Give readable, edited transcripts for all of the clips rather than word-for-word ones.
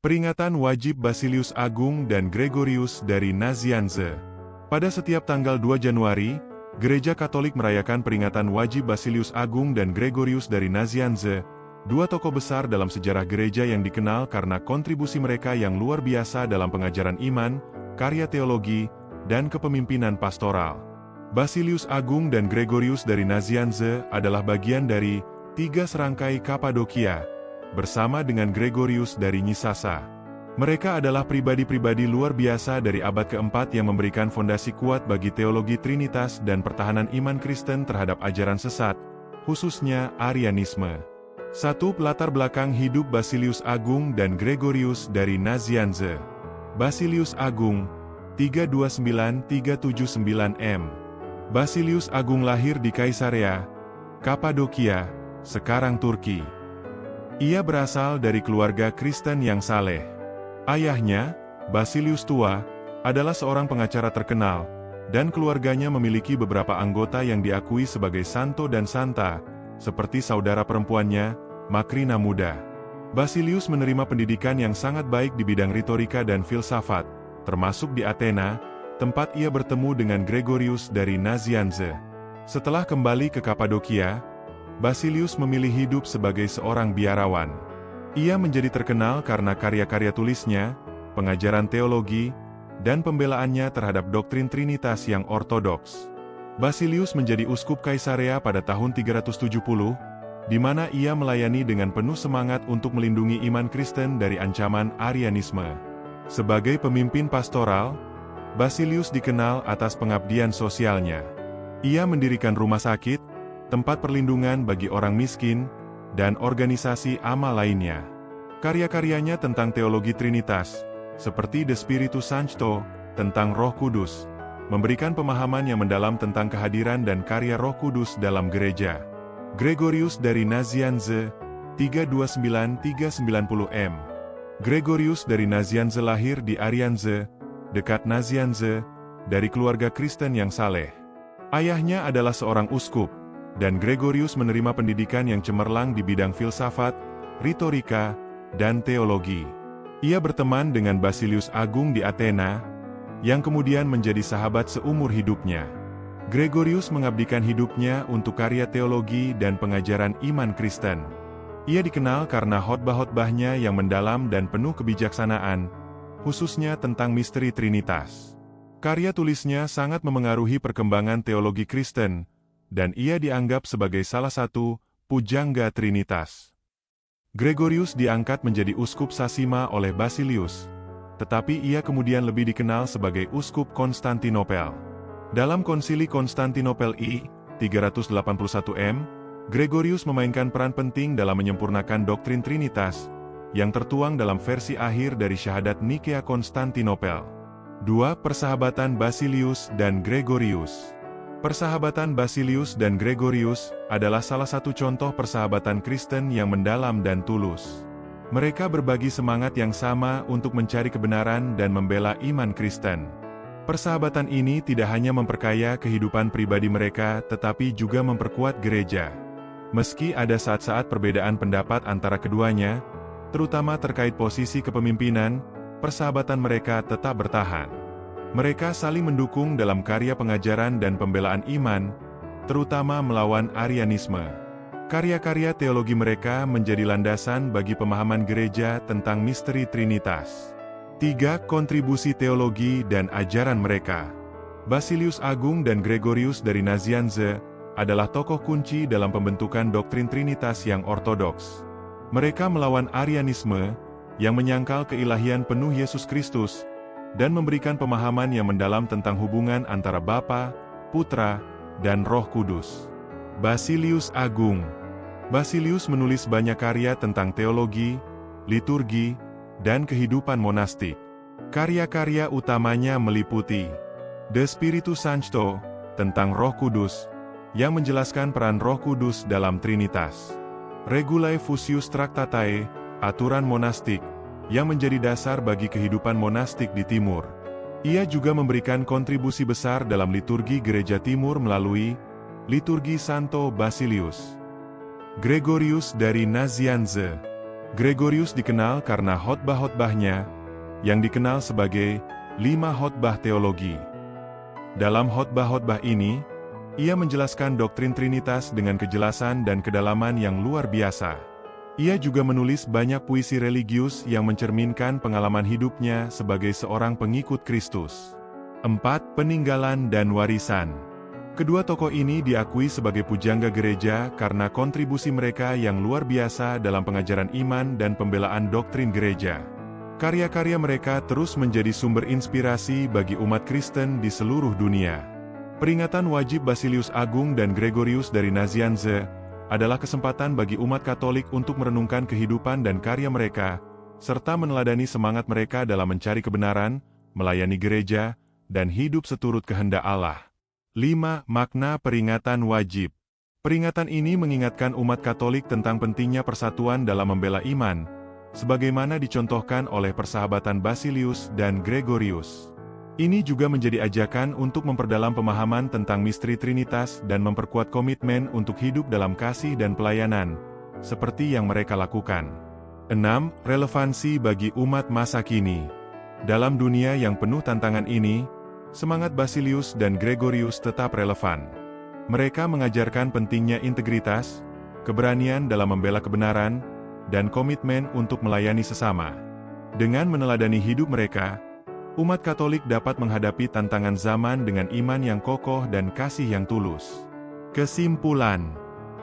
Peringatan wajib Basilius Agung dan Gregorius dari Nazianze. Pada setiap tanggal 2 Januari, Gereja Katolik merayakan peringatan wajib Basilius Agung dan Gregorius dari Nazianze, dua tokoh besar dalam sejarah gereja yang dikenal karena kontribusi mereka yang luar biasa dalam pengajaran iman, karya teologi, dan kepemimpinan pastoral. Basilius Agung dan Gregorius dari Nazianze adalah bagian dari 3 serangkai Kapadokia, bersama dengan Gregorius dari Nyisasa. Mereka adalah pribadi-pribadi luar biasa dari abad keempat yang memberikan fondasi kuat bagi teologi Trinitas dan pertahanan iman Kristen terhadap ajaran sesat, khususnya Arianisme. 1. Latar belakang hidup Basilius Agung dan Gregorius dari Nazianze. Basilius Agung, 329-379 M. Basilius Agung lahir di Kaisarea, Kapadokia, sekarang Turki. Ia berasal dari keluarga Kristen yang saleh. Ayahnya, Basilius Tua, adalah seorang pengacara terkenal, dan keluarganya memiliki beberapa anggota yang diakui sebagai santo dan santa, seperti saudara perempuannya, Makrina Muda. Basilius menerima pendidikan yang sangat baik di bidang retorika dan filsafat, termasuk di Athena, tempat ia bertemu dengan Gregorius dari Nazianze. Setelah kembali ke Kapadokia, Basilius memilih hidup sebagai seorang biarawan. Ia menjadi terkenal karena karya-karya tulisnya, pengajaran teologi, dan pembelaannya terhadap doktrin Trinitas yang ortodoks. Basilius menjadi uskup Kaisarea pada tahun 370, di mana ia melayani dengan penuh semangat untuk melindungi iman Kristen dari ancaman Arianisme. Sebagai pemimpin pastoral, Basilius dikenal atas pengabdian sosialnya. Ia mendirikan rumah sakit, tempat perlindungan bagi orang miskin, dan organisasi amal lainnya. Karya-karyanya tentang teologi Trinitas, seperti De Spiritus Sancto, tentang Roh Kudus, memberikan pemahaman yang mendalam tentang kehadiran dan karya Roh Kudus dalam gereja. Gregorius dari Nazianze, 329-390 M. Gregorius dari Nazianze lahir di Arianze, dekat Nazianze, dari keluarga Kristen yang saleh. Ayahnya adalah seorang uskup, dan Gregorius menerima pendidikan yang cemerlang di bidang filsafat, retorika, dan teologi. Ia berteman dengan Basilius Agung di Athena, yang kemudian menjadi sahabat seumur hidupnya. Gregorius mengabdikan hidupnya untuk karya teologi dan pengajaran iman Kristen. Ia dikenal karena khotbah-khotbahnya yang mendalam dan penuh kebijaksanaan, khususnya tentang misteri Trinitas. Karya tulisnya sangat memengaruhi perkembangan teologi Kristen, dan ia dianggap sebagai salah satu pujangga Trinitas. Gregorius diangkat menjadi uskup Sasima oleh Basilius, tetapi ia kemudian lebih dikenal sebagai uskup Konstantinopel. Dalam konsili Konstantinopel I, 381 M, Gregorius memainkan peran penting dalam menyempurnakan doktrin Trinitas, yang tertuang dalam versi akhir dari Syahadat Nikea Konstantinopel. 2. Persahabatan Basilius dan Gregorius. Persahabatan Basilius dan Gregorius adalah salah satu contoh persahabatan Kristen yang mendalam dan tulus. Mereka berbagi semangat yang sama untuk mencari kebenaran dan membela iman Kristen. Persahabatan ini tidak hanya memperkaya kehidupan pribadi mereka, tetapi juga memperkuat gereja. Meski ada saat-saat perbedaan pendapat antara keduanya, terutama terkait posisi kepemimpinan, persahabatan mereka tetap bertahan. Mereka saling mendukung dalam karya pengajaran dan pembelaan iman, terutama melawan Arianisme. Karya-karya teologi mereka menjadi landasan bagi pemahaman gereja tentang misteri Trinitas. 3. Kontribusi teologi dan ajaran mereka. Basilius Agung dan Gregorius dari Nazianze adalah tokoh kunci dalam pembentukan doktrin Trinitas yang ortodoks. Mereka melawan Arianisme, yang menyangkal keilahian penuh Yesus Kristus, dan memberikan pemahaman yang mendalam tentang hubungan antara Bapa, Putra, dan Roh Kudus. Basilius Agung. Basilius menulis banyak karya tentang teologi, liturgi, dan kehidupan monastik. Karya-karya utamanya meliputi De Spiritus Sancto, tentang Roh Kudus, yang menjelaskan peran Roh Kudus dalam Trinitas. Regulae Fusius Tractatae, aturan monastik, yang menjadi dasar bagi kehidupan monastik di Timur. Ia juga memberikan kontribusi besar dalam liturgi Gereja Timur melalui Liturgi Santo Basilius. Gregorius dari Nazianze. Gregorius dikenal karena khotbah-khotbahnya, yang dikenal sebagai 5 khotbah teologi. Dalam khotbah-khotbah ini, ia menjelaskan doktrin Trinitas dengan kejelasan dan kedalaman yang luar biasa. Ia juga menulis banyak puisi religius yang mencerminkan pengalaman hidupnya sebagai seorang pengikut Kristus. 4. Peninggalan dan warisan. Kedua tokoh ini diakui sebagai pujangga gereja karena kontribusi mereka yang luar biasa dalam pengajaran iman dan pembelaan doktrin gereja. Karya-karya mereka terus menjadi sumber inspirasi bagi umat Kristen di seluruh dunia. Peringatan wajib Basilius Agung dan Gregorius dari Nazianze adalah kesempatan bagi umat Katolik untuk merenungkan kehidupan dan karya mereka, serta meneladani semangat mereka dalam mencari kebenaran, melayani gereja, dan hidup seturut kehendak Allah. 5. Makna peringatan wajib. Peringatan ini mengingatkan umat Katolik tentang pentingnya persatuan dalam membela iman, sebagaimana dicontohkan oleh persahabatan Basilius dan Gregorius. Ini juga menjadi ajakan untuk memperdalam pemahaman tentang misteri Trinitas dan memperkuat komitmen untuk hidup dalam kasih dan pelayanan, seperti yang mereka lakukan. 6. Relevansi bagi umat masa kini. Dalam dunia yang penuh tantangan ini, semangat Basilius dan Gregorius tetap relevan. Mereka mengajarkan pentingnya integritas, keberanian dalam membela kebenaran, dan komitmen untuk melayani sesama. Dengan meneladani hidup mereka, umat Katolik dapat menghadapi tantangan zaman dengan iman yang kokoh dan kasih yang tulus. Kesimpulan,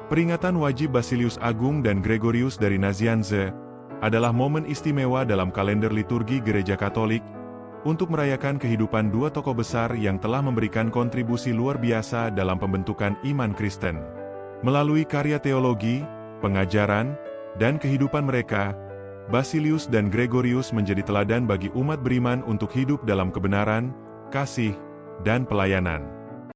peringatan wajib Basilius Agung dan Gregorius dari Nazianze adalah momen istimewa dalam kalender liturgi Gereja Katolik untuk merayakan kehidupan dua tokoh besar yang telah memberikan kontribusi luar biasa dalam pembentukan iman Kristen. Melalui karya teologi, pengajaran, dan kehidupan mereka, Basilius dan Gregorius menjadi teladan bagi umat beriman untuk hidup dalam kebenaran, kasih, dan pelayanan.